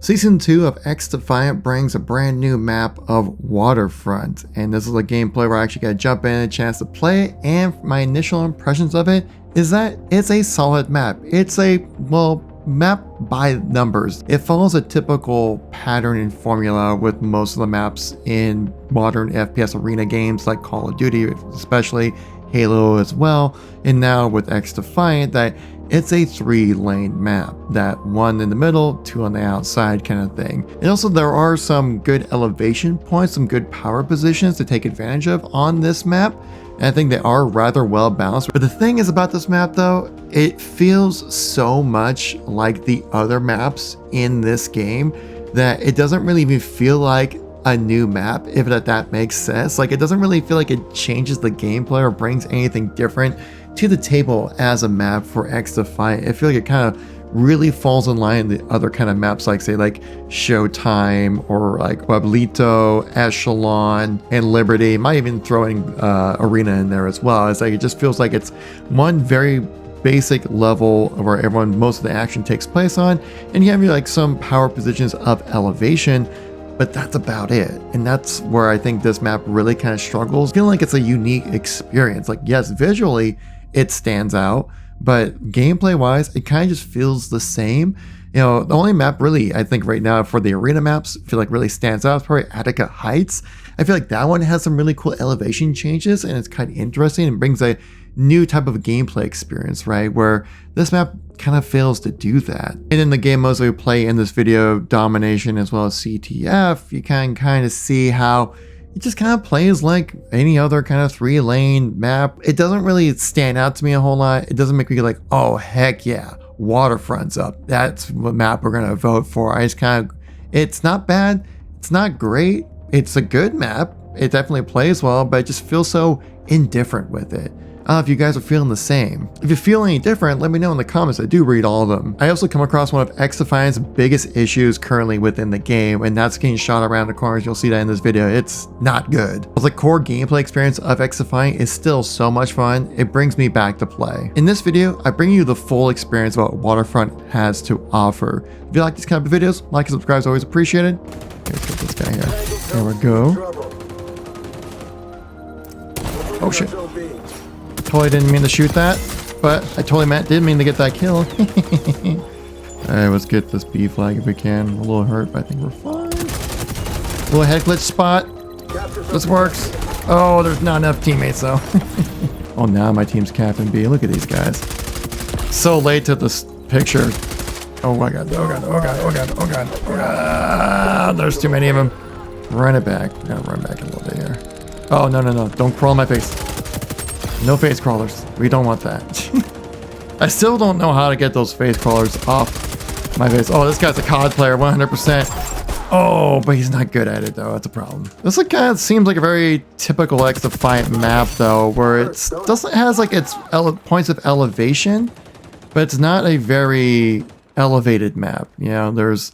Season 2 of XDefiant brings a brand new map of Waterfront, and this is a gameplay where I actually got to jump in and a chance to play it, and my initial impressions of it is that it's a solid map. It's a, well, map by numbers. It follows a typical pattern and formula with most of the maps in modern FPS arena games like Call of Duty, especially Halo as well, and now with XDefiant that it's a 3-lane map, that one in the middle, 2 on the outside kind of thing. And also there are some good elevation points, some good power positions to take advantage of on this map. And I think they are rather well balanced. But the thing is about this map though, it feels so much like the other maps in this game that it doesn't really even feel like a new map, if that makes sense. Like, it doesn't really feel like it changes the gameplay or brings anything different to the table as a map for XDefiant. I feel like it kind of really falls in line with the other kind of maps, like say like Showtime or like Pueblito, Echelon, and Liberty. Might even throwing Arena in there as well. It's like it just feels like it's one very basic level where most of the action takes place on, and you have like some power positions of elevation, but that's about it. And that's where I think this map really kind of struggles. Feeling like it's a unique experience. Like, yes, visually it stands out, but gameplay wise, it kind of just feels the same. You know, the only map really, I think right now for the arena maps, feel like really stands out is probably Attica Heights. I feel like that one has some really cool elevation changes and it's kind of interesting and brings a new type of gameplay experience, right? Where this map kind of fails to do that. And in the game modes we play in this video, Domination as well as CTF, you can kind of see how it just kind of plays like any other kind of 3-lane map. It doesn't really stand out to me a whole lot. It doesn't make me like, oh heck yeah, Waterfront's up. That's what map we're gonna vote for. I just kind of, it's not bad, it's not great, it's a good map. It definitely plays well, but I just feel so indifferent with it. I don't know if you guys are feeling the same. If you feel any different, let me know in the comments. I do read all of them. I also come across one of XDefiant's biggest issues currently within the game, and that's getting shot around the corners. You'll see that in this video. It's not good. The core gameplay experience of XDefiant is still so much fun. It brings me back to play. In this video, I bring you the full experience of what Waterfront has to offer. If you like these kind of videos, like and subscribe is always appreciated. Let's get this guy here. There we go. Oh shit. Totally didn't mean to shoot that, but I totally didn't mean to get that kill. Alright, let's get this B flag if we can. A little hurt, but I think we're fine. Little head glitch spot. This works. Oh, there's not enough teammates though. Oh, now my team's Captain B. Look at these guys. So late to this picture. Oh my god, oh god, oh god, oh god, oh god, oh god. There's too many of them. Run it back. Gotta run back a little bit here. Oh, no, no, no. Don't crawl in my face. No face crawlers. We don't want that. I still don't know how to get those face crawlers off my face. Oh, this guy's a COD player, 100%. Oh, but he's not good at it though. That's a problem. This kind of seems like a very typical XDefiant map though, where it has like its points of elevation, but it's not a very elevated map. You know, there's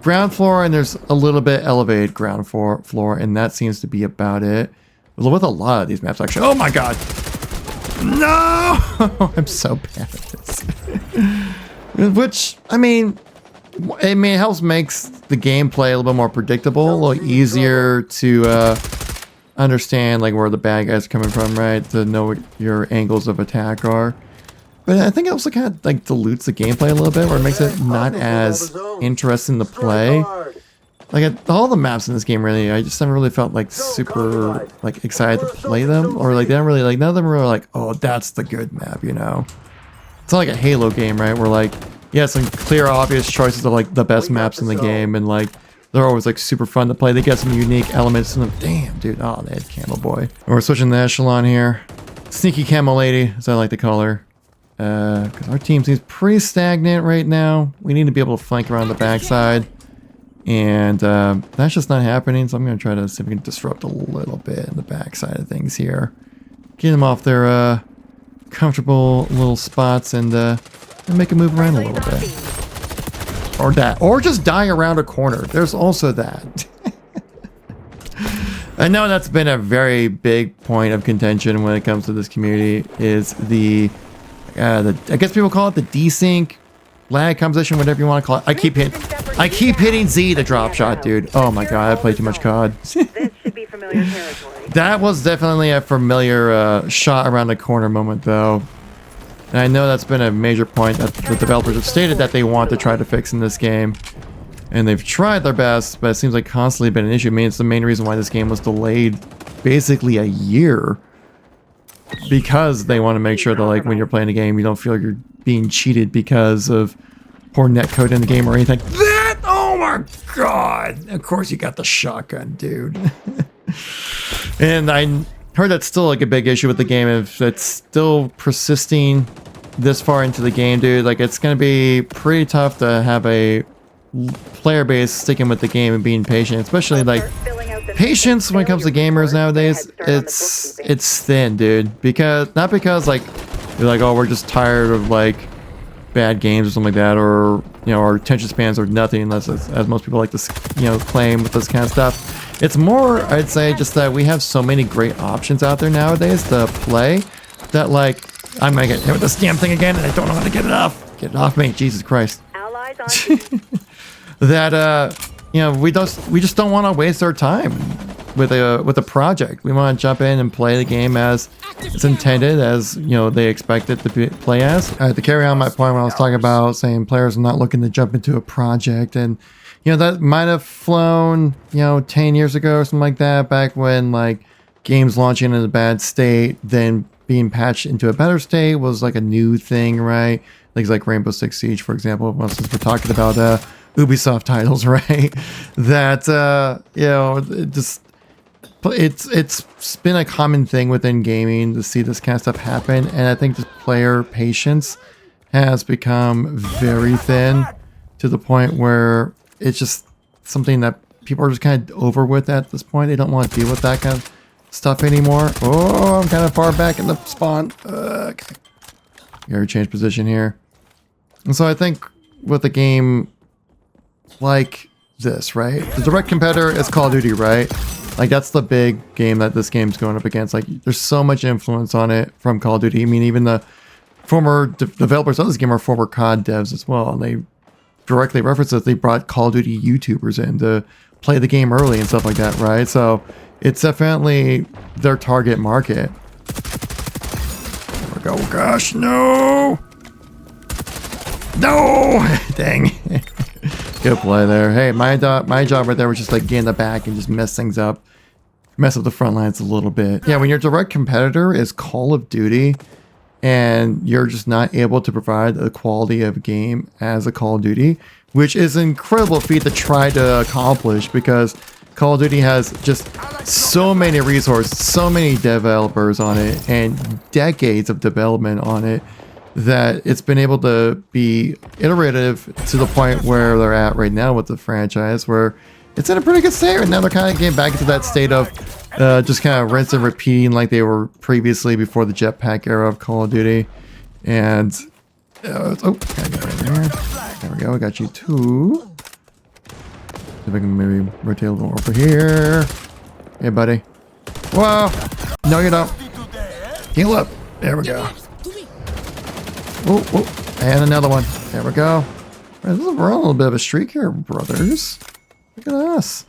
ground floor and there's a little bit elevated ground floor, and that seems to be about it. With a lot of these maps, actually. Oh my god! No! I'm so bad at this. Which, I mean, it helps makes the gameplay a little bit more predictable, a little easier to understand like where the bad guys are coming from, right? To know what your angles of attack are. But I think it also kind of like dilutes the gameplay a little bit, where it makes it not as interesting to play. Like all the maps in this game, really, I just never really felt like super like excited to play them, or like they don't really like none of them were like, oh, that's the good map, you know. It's not like a Halo game, right? Where like, yeah, some clear, obvious choices of like the best maps in the game, and like they're always like super fun to play. They get some unique elements in them. Damn, dude, oh, they had Camo Boy. And we're switching the Echelon here. Sneaky Camo Lady, as I like to call her. Because our team seems pretty stagnant right now. We need to be able to flank around the backside. And that's just not happening, so I'm going to try to see if we can disrupt a little bit in the backside of things here. Get them off their comfortable little spots and make them move around a little bit. Or that. Or just die around a corner. There's also that. I know that's been a very big point of contention when it comes to this community, is the I guess people call it the desync, lag composition, whatever you want to call it. I keep I keep hitting Z to drop shot, dude. Oh my god, I play too much COD. This should be familiar territory. That was definitely a familiar shot around the corner moment, though. And I know that's been a major point that the developers have stated that they want to try to fix in this game. And they've tried their best, but it seems like constantly been an issue. I mean, it's the main reason why this game was delayed basically a year. Because they want to make sure that, like, when you're playing a game, you don't feel like you're being cheated because of poor netcode in the game or anything like that. Oh my god! Of course you got the shotgun, dude. And I heard that's still like a big issue with the game. If it's still persisting this far into the game, dude, like it's gonna be pretty tough to have a player base sticking with the game and being patient, especially like patience when it comes to gamers nowadays. It's thin, dude, because not because like you're like, oh, we're just tired of like bad games or something like that, or you know, our attention spans are nothing, unless as most people like to, you know, claim with this kind of stuff. It's more, I'd say, just that we have so many great options out there nowadays to play that, like, I'm gonna get hit with this damn thing again and I don't know how to get it off. Get it off me, Jesus Christ. Allies on That you know, we just don't want to waste our time with a project. We want to jump in and play the game as it's intended, as you know they expect it to play as. To carry on my point when I was talking about saying players are not looking to jump into a project, and you know that might have flown, you know, 10 years ago or something like that, back when like games launching in a bad state then being patched into a better state was like a new thing, right? Things like Rainbow Six Siege, for example, since we're talking about Ubisoft titles, right? That you know, it's been a common thing within gaming to see this kind of stuff happen, and I think the player patience has become very thin to the point where it's just something that people are just kind of over with at this point. They don't want to deal with that kind of stuff anymore. Oh, I'm kind of far back in the spawn. Okay. Gotta change position here. And so I think with a game like this, right? The direct competitor is Call of Duty, right? Like that's the big game that this game's going up against. Like there's so much influence on it from Call of Duty. I mean, even the former developers of this game are former COD devs as well. And they directly reference that they brought Call of Duty YouTubers in to play the game early and stuff like that, right? So it's definitely their target market. There we go. Gosh, no! No! Dang. Good play there. Hey, my job right there was just like get in the back and just mess things up. Mess up the front lines a little bit. Yeah, when your direct competitor is Call of Duty and you're just not able to provide the quality of game as a Call of Duty, which is an incredible feat to try to accomplish because Call of Duty has just so many resources, so many developers on it, and decades of development on it, that it's been able to be iterative to the point where they're at right now with the franchise, where it's in a pretty good state right now. They're kind of getting back into that state of just kind of rinse and repeating like they were previously before the jetpack era of Call of Duty. And oh, gotta get right there. There we go. I got you too. See if I can maybe rotate a little over here. Hey, buddy. Whoa! No, you don't. Heal up. There we go. Oh, oh, and another one. There we go. Right, we're on a little bit of a streak here, brothers. Look at us.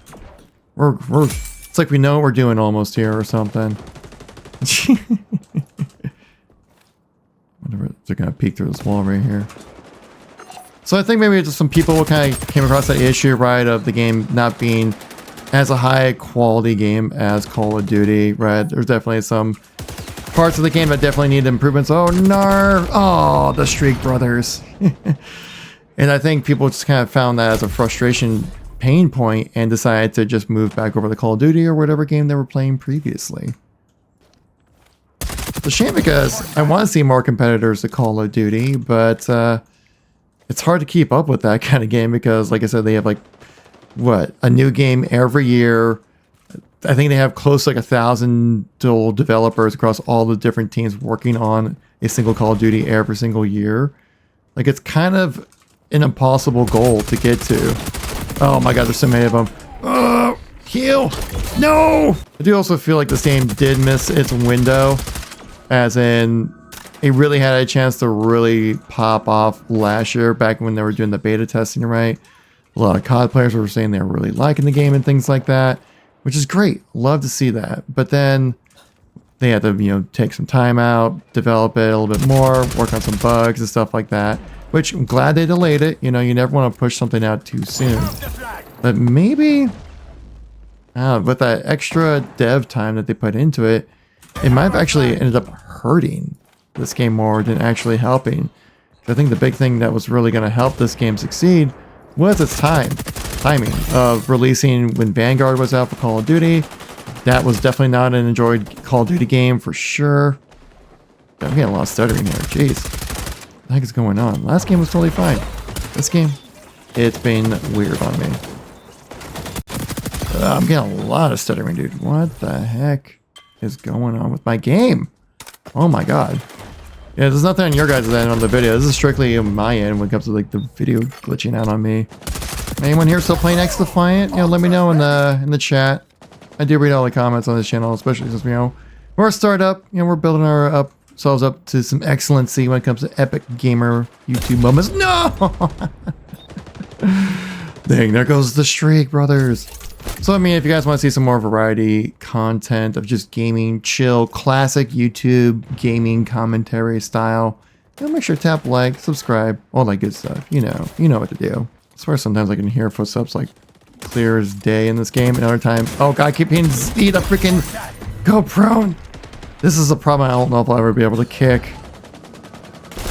We're it's like we know what we're doing almost here or something. Whatever, they're gonna peek through this wall right here. So I think maybe just some people kind of came across that issue, right, of the game not being as a high quality game as Call of Duty, right? There's definitely some parts of the game that definitely need improvements. Oh, no. Oh, the Streak Brothers. And I think people just kind of found that as a frustration pain point and decided to just move back over to Call of Duty or whatever game they were playing previously. It's a shame because I want to see more competitors to Call of Duty, but it's hard to keep up with that kind of game because, like I said, they have like, what, a new game every year. I think they have close to like 1,000 developers across all the different teams working on a single Call of Duty every single year. Like it's kind of an impossible goal to get to. Oh my god, there's so many of them. Oh, heal! No! I do also feel like this game did miss its window, as in it really had a chance to really pop off last year back when they were doing the beta testing, right? A lot of COD players were saying they were really liking the game and things like that, which is great. Love to see that. But then they had to, take some time out, develop it a little bit more, work on some bugs and stuff like that, which I'm glad they delayed it. You never want to push something out too soon. But maybe, with that extra dev time that they put into it, it might have actually ended up hurting this game more than actually helping. I think the big thing that was really going to help this game succeed was its timing of releasing when Vanguard was out for Call of Duty. That was definitely not an enjoyed Call of Duty game for sure. I'm getting a lot of stuttering here. Jeez. What the heck is going on? Last game was totally fine. This game, it's been weird on me. I'm getting a lot of stuttering, dude. What the heck is going on with my game? Oh my god. Yeah, there's nothing on your guys' end on the video. This is strictly on my end when it comes to like the video glitching out on me. Anyone here still playing XDefiant? Let me know in the chat. I do read all the comments on this channel, especially since we're a startup. We're building ourselves up to some excellency when it comes to epic gamer YouTube moments. No! Dang, there goes the streak, brothers. So, if you guys want to see some more variety content of just gaming, chill, classic YouTube gaming commentary style, make sure to tap like, subscribe, all that good stuff. You know what to do. I swear sometimes I can hear footsteps like clear as day in this game. Another time, oh god, I keep hitting Z to freaking go prone. This is a problem I don't know if I'll ever be able to kick.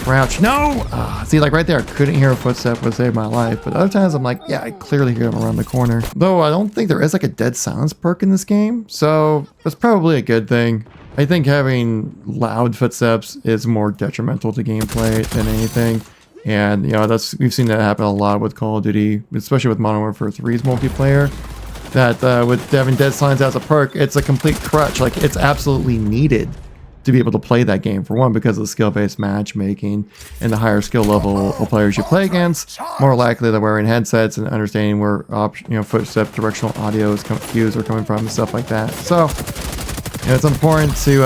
Crouch, no! See, like right there, I couldn't hear a footstep would save my life. But other times I'm like, yeah, I clearly hear him around the corner. Though I don't think there is like a dead silence perk in this game. So that's probably a good thing. I think having loud footsteps is more detrimental to gameplay than anything. And, we've seen that happen a lot with Call of Duty, especially with Modern Warfare 3's multiplayer. That with having dead silence as a perk, it's a complete crutch. Like, it's absolutely needed to be able to play that game, for one, because of the skill-based matchmaking and the higher skill level of players you play against, more likely they're wearing headsets and understanding where footstep directional audio cues are coming from and stuff like that. So it's important to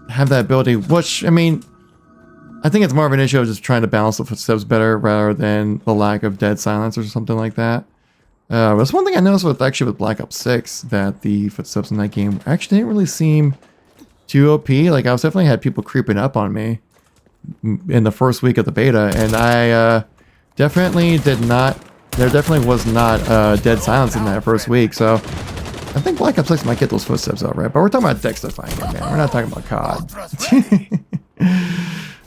have that ability, which I think it's more of an issue of just trying to balance the footsteps better rather than the lack of dead silence or something like that. That's one thing I noticed with Black Ops 6, that the footsteps in that game actually didn't really seem too OP. Like, I was definitely had people creeping up on me in the first week of the beta, and I definitely did not, there definitely was not dead silence in that first week, so I think Black Ops 6 might get those footsteps out, right? But we're talking about XDefiant, man. We're not talking about COD.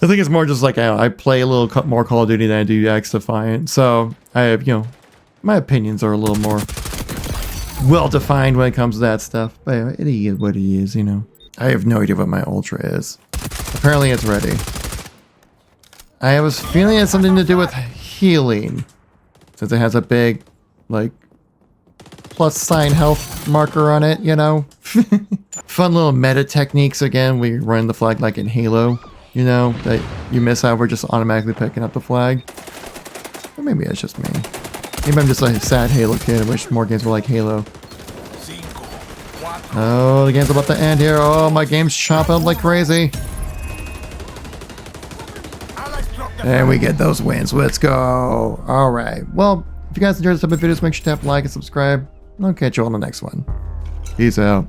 I think it's more just like, I play a little more Call of Duty than I do XDefiant, so I have, my opinions are a little more well-defined when it comes to that stuff, but it is what it is, I have no idea what my Ultra is. Apparently it's ready. I was feeling it had something to do with healing, since it has a big, like, plus sign health marker on it, Fun little meta techniques again. We run the flag like in Halo, that you miss out, we're just automatically picking up the flag. Or maybe it's just me. Maybe I'm just like a sad Halo kid. I wish more games were like Halo. Oh, the game's about to end here. Oh, my game's chopping up like crazy. And we get those wins. Let's go. All right. Well, if you guys enjoyed this type of videos, make sure to tap like and subscribe. I'll catch you on the next one. Peace out.